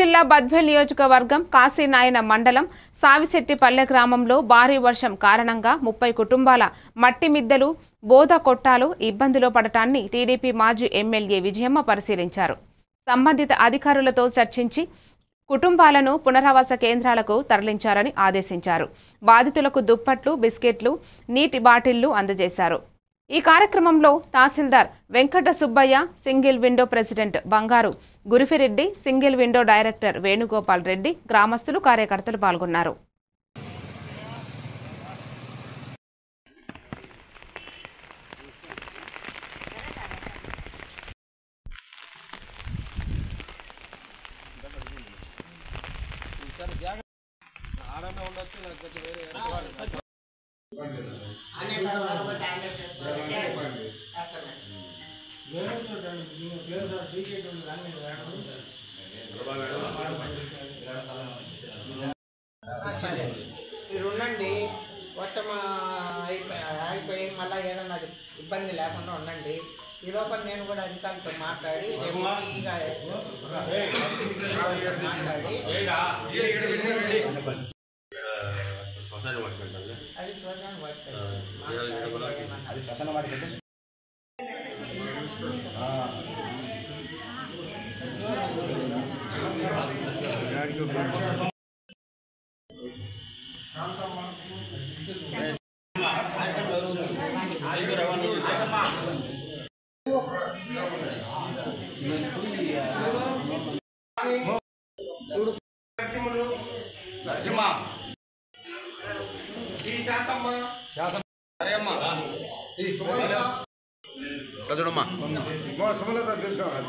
జిల్లా బద్వేల్ నియోజకవర్గం కాశీనాయన మండలం సావిశెట్టిపల్లె గ్రామంలో భారీ వర్షం కారణంగా 30 కుటుంబాల మట్టి మిద్దెలు బోద కొట్టాలు ఇబ్బందిలో పడటాన్ని టీడీపీ మాజీ ఎమ్మెల్యే విజయమ్మ పరిశీలించారు. సంబంధిత అధికారులతో చర్చించి కుటుంబాలను పునరావాస కేంద్రాలకు తరలించారని ఆదేశించారు. బాధితులకు దుప్పట్లు, బిస్కెట్లు, నీటి బాటిళ్లు అందజేశారు. ఈ కార్యక్రమంలో tahsildar Venkata Subbaiah, single window president Bangaru గురిఫిరెడ్డి, single window director Venugopal Reddy, గ్రామస్తులు, కార్యకర్తలు పాల్గొన్నారు. మీరు ఉండండి, వర్షం అయిపోయి మళ్ళీ ఏదన్నా ఇబ్బంది లేకుండా ఉండండి. ఈ లోపల నేను కూడా అధికారులతో మాట్లాడి అది శ్మశాన వాటికి నరసింహ శాసన సుమలత తీసుకోవాలి.